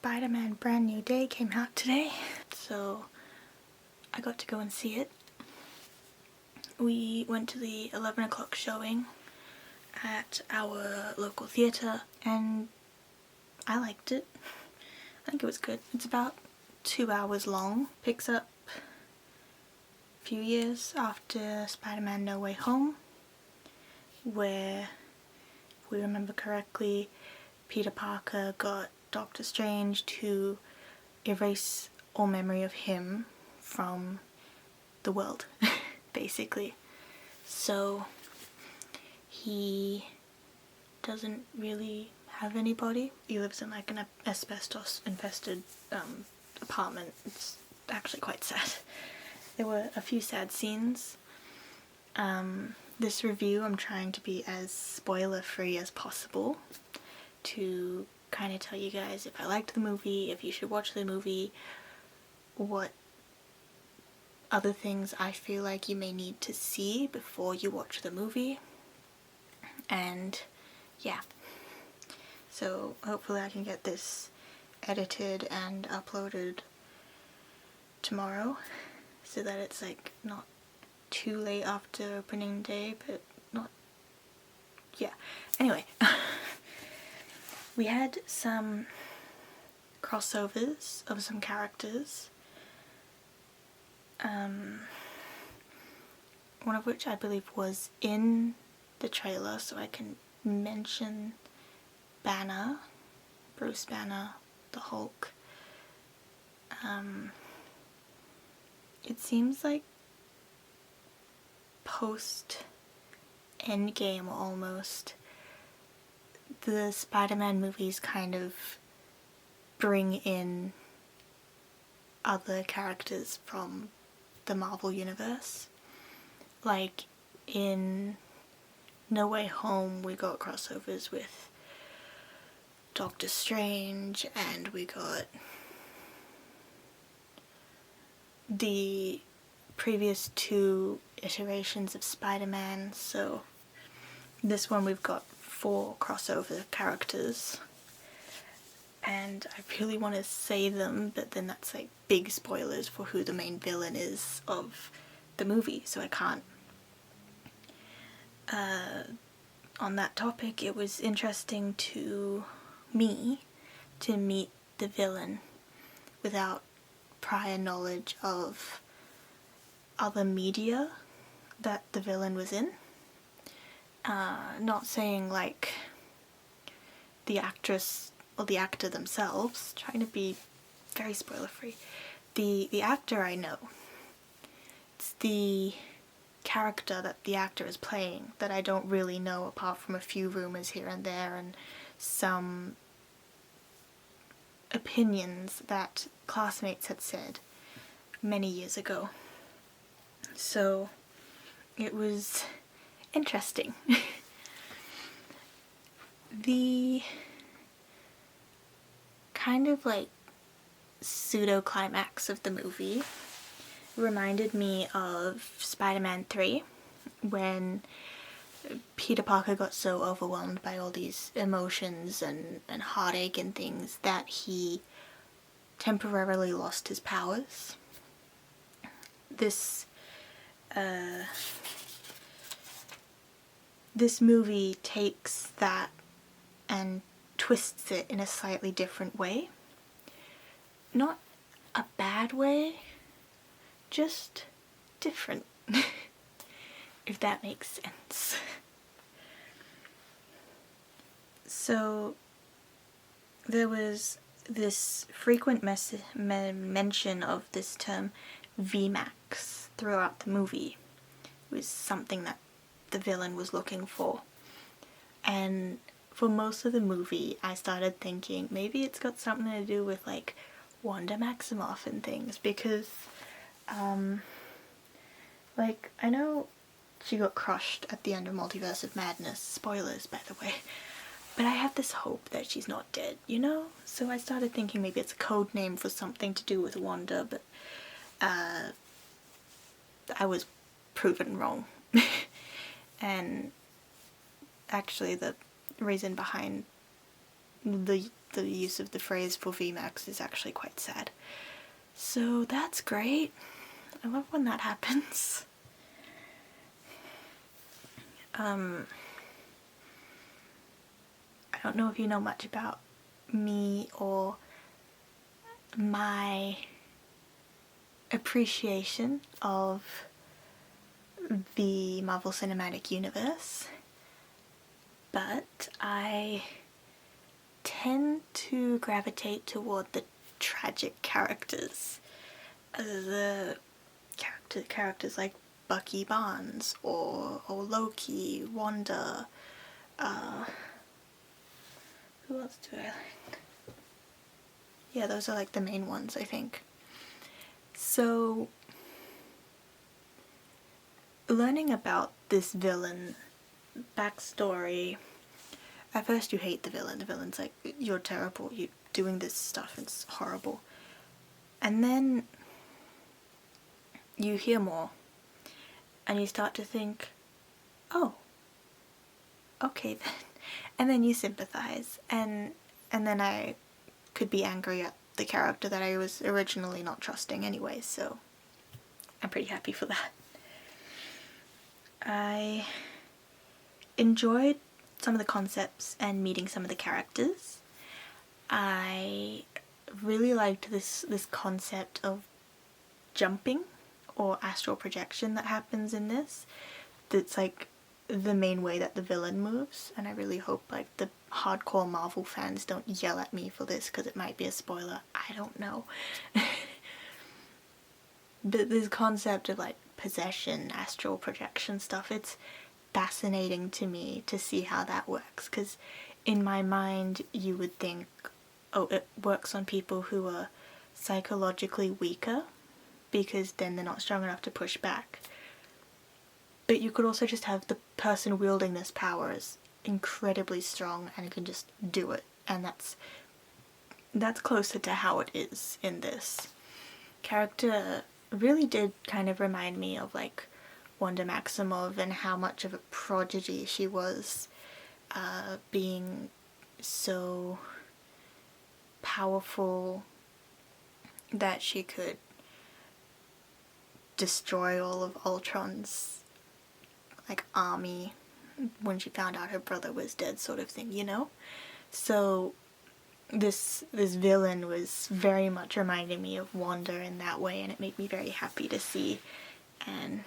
Spider-Man Brand New Day came out today, so I got to go and see it. We went to the 11 o'clock showing at our local theatre and I liked it. I think it was good. It's about 2 hours long. Picks up a few years after Spider-Man No Way Home, where, if we remember correctly, Peter Parker got Doctor Strange to erase all memory of him from the world, basically. So he doesn't really have anybody. He lives in like an asbestos infested apartment. It's actually quite sad. There were a few sad scenes. This review I'm trying to be as spoiler free as possible to kind of tell you guys if I liked the movie, if you should watch the movie, what other things I feel like you may need to see before you watch the movie, and yeah. So hopefully I can get this edited and uploaded tomorrow so that it's like not too late after opening day, but not, yeah. Anyway, we had some crossovers of some characters, one of which I believe was in the trailer, so I can mention Banner, Bruce Banner, the Hulk. It seems like post Endgame almost, the Spider-Man movies kind of bring in other characters from the Marvel universe. Like in No Way Home we got crossovers with Doctor Strange, and we got the previous 2 iterations of Spider-Man, so this one we've got 4 crossover characters, and I really want to say them, but then that's like big spoilers for who the main villain is of the movie, so I can't. On that topic, it was interesting to me to meet the villain without prior knowledge of other media that the villain was in. Not saying like the actress or the actor themselves, trying to be very spoiler free. The actor I know. It's the character that the actor is playing that I don't really know, apart from a few rumours here and there and some opinions that classmates had said many years ago. So it was interesting. The kind of like pseudo-climax of the movie reminded me of Spider-Man 3, when Peter Parker got so overwhelmed by all these emotions and heartache and things that he temporarily lost his powers. This movie takes that and twists it in a slightly different way. Not a bad way, just different, if that makes sense. So there was this frequent mention of this term VMAX throughout the movie. It was something that the villain was looking for, and for most of the movie I started thinking maybe it's got something to do with like Wanda Maximoff and things, because like, I know she got crushed at the end of Multiverse of Madness, spoilers by the way, but I have this hope that she's not dead, you know? So I started thinking maybe it's a code name for something to do with Wanda, but I was proven wrong. And actually the reason behind the use of the phrase for VMAX is actually quite sad. So that's great. I love when that happens. I don't know if you know much about me or my appreciation of the Marvel Cinematic Universe, but I tend to gravitate toward the tragic characters. The characters like Bucky Barnes or Loki, Wanda, who else do I like? Yeah, those are like the main ones, I think. So, learning about this villain backstory, at first you hate the villain. The villain's like, you're terrible, you're doing this stuff, it's horrible. And then you hear more, and you start to think, oh, okay then. And then you sympathize, and then I could be angry at the character that I was originally not trusting anyway, so I'm pretty happy for that. I enjoyed some of the concepts and meeting some of the characters. I really liked this concept of jumping or astral projection that happens in this. That's like the main way that the villain moves, and I really hope like the hardcore Marvel fans don't yell at me for this because it might be a spoiler. I don't know. But this concept of like possession, astral projection stuff, it's fascinating to me to see how that works, because in my mind you would think, oh, it works on people who are psychologically weaker because then they're not strong enough to push back. But you could also just have the person wielding this power is incredibly strong and can just do it, and that's closer to how it is in this. Character really did kind of remind me of like Wanda Maximoff and how much of a prodigy she was, being so powerful that she could destroy all of Ultron's like army when she found out her brother was dead, sort of thing, you know? So this villain was very much reminding me of Wanda in that way, and it made me very happy to see and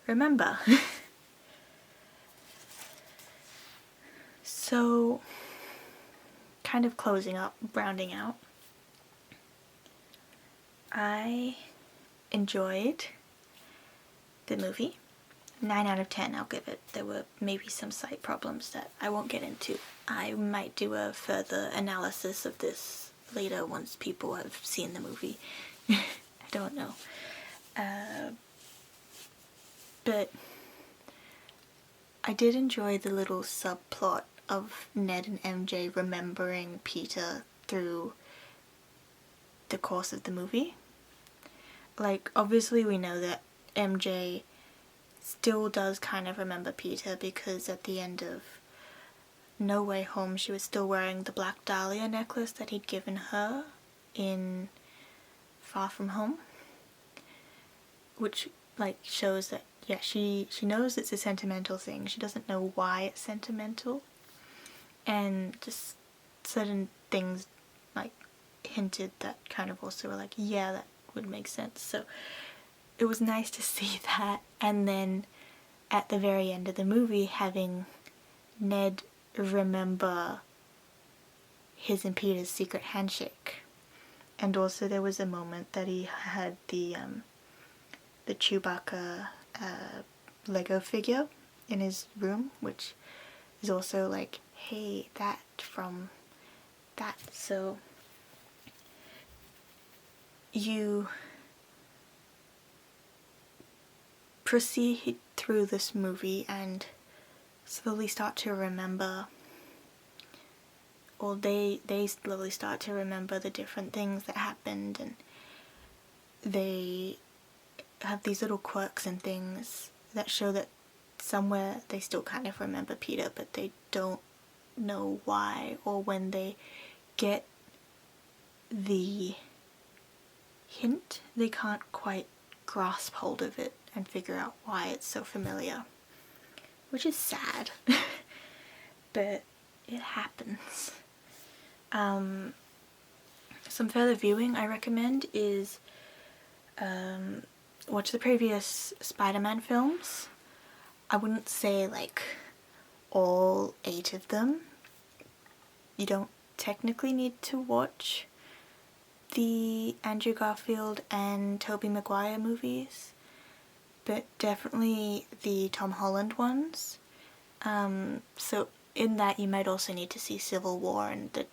remember. So, kind of closing up, rounding out, I enjoyed the movie. 9 out of 10 I'll give it. There were maybe some slight problems that I won't get into. I might do a further analysis of this later once people have seen the movie. I don't know. But I did enjoy the little subplot of Ned and MJ remembering Peter through the course of the movie. Like, obviously we know that MJ still does kind of remember Peter, because at the end of No Way Home she was still wearing the Black Dahlia necklace that he'd given her in Far From Home, which like shows that, yeah, she knows it's a sentimental thing. She doesn't know why it's sentimental, and just certain things like hinted that kind of also were like, yeah, that would make sense. So it was nice to see that. And then at the very end of the movie, having Ned remember his and Peter's secret handshake. And also there was a moment that he had the Chewbacca Lego figure in his room, which is also like, hey, that from that. So you proceed through this movie and slowly start to remember, or they slowly start to remember the different things that happened, and they have these little quirks and things that show that somewhere they still kind of remember Peter, but they don't know why, or when they get the hint, they can't quite grasp hold of it and figure out why it's so familiar, which is sad. But it happens. Some further viewing I recommend is watch the previous Spider-Man films. I wouldn't say like all 8 of them. You don't technically need to watch the Andrew Garfield and Tobey Maguire movies, but definitely the Tom Holland ones. So in that you might also need to see Civil War and the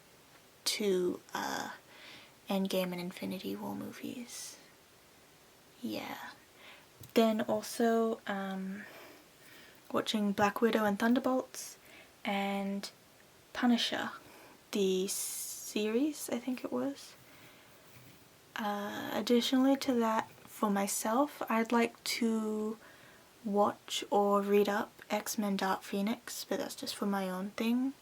2 Endgame and Infinity War movies. Yeah. Then also watching Black Widow and Thunderbolts and Punisher, the series, I think it was. Additionally to that, for myself, I'd like to watch or read up X-Men Dark Phoenix, but that's just for my own thing.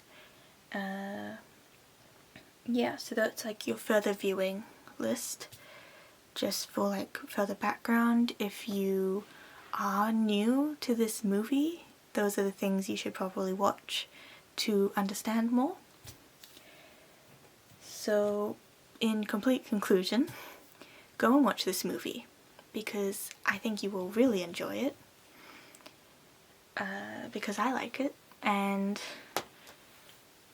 Yeah, so that's like your further viewing list. Just for like further background, if you are new to this movie, those are the things you should probably watch to understand more. So, in complete conclusion, go and watch this movie, because I think you will really enjoy it, because I like it, and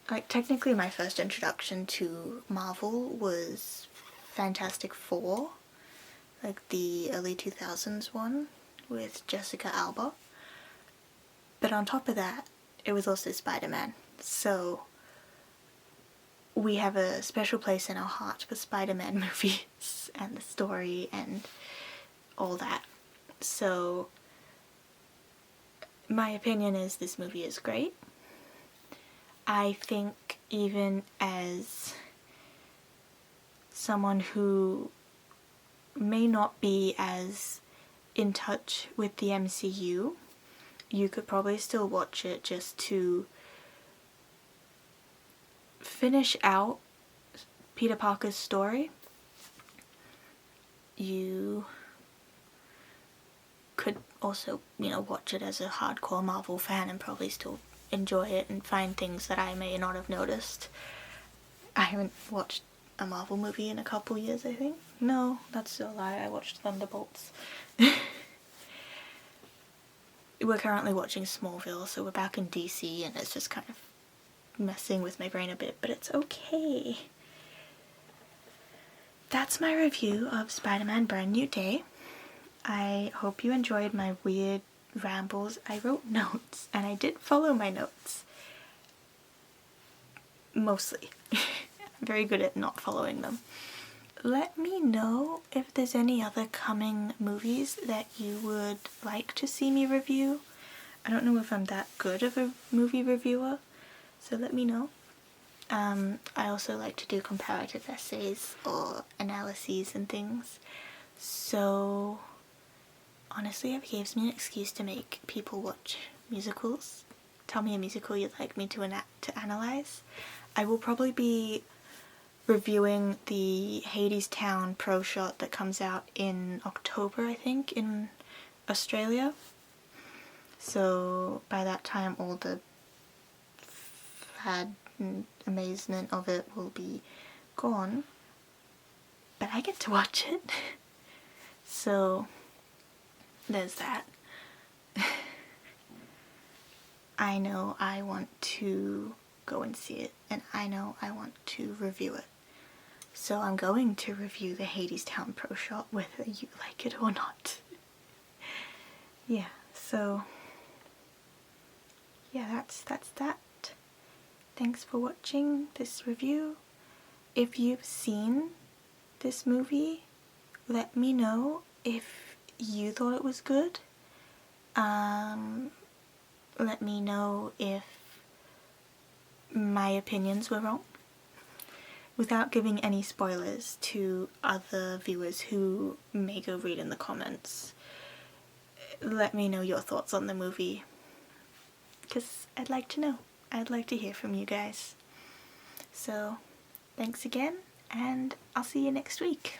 like technically my first introduction to Marvel was Fantastic Four, like the early 2000s one with Jessica Alba, but on top of that it was also Spider-Man, so we have a special place in our heart for Spider-Man movies and the story and all that. So my opinion is this movie is great. I think even as someone who may not be as in touch with the MCU, you could probably still watch it just to finish out Peter Parker's story. You could also, watch it as a hardcore Marvel fan and probably still enjoy it and find things that I may not have noticed. I haven't watched a Marvel movie in a couple years, I think. No, that's still a lie. I watched Thunderbolts. We're currently watching Smallville, so we're back in DC, and it's just kind of messing with my brain a bit, but it's okay. That's my review of Spider-Man Brand New Day. I hope you enjoyed my weird rambles. I wrote notes, and I did follow my notes. Mostly. I'm very good at not following them. Let me know if there's any other coming movies that you would like to see me review. I don't know if I'm that good of a movie reviewer, so let me know. I also like to do comparative essays or analyses and things, so honestly it gives me an excuse to make people watch musicals. Tell me a musical you'd like me to analyze. I will probably be reviewing the Hadestown Pro Shot that comes out in October, I think, in Australia. So by that time all the fad and amazement of it will be gone, but I get to watch it. So there's that. I know I want to go and see it, and I know I want to review it. So I'm going to review the Hadestown Pro Shot whether you like it or not. Yeah, so yeah, that's that. Thanks for watching this review. If you've seen this movie, let me know if you thought it was good. Let me know if my opinions were wrong, without giving any spoilers to other viewers who may go read in the comments. Let me know your thoughts on the movie, because I'd like to know. I'd like to hear from you guys. So thanks again, and I'll see you next week.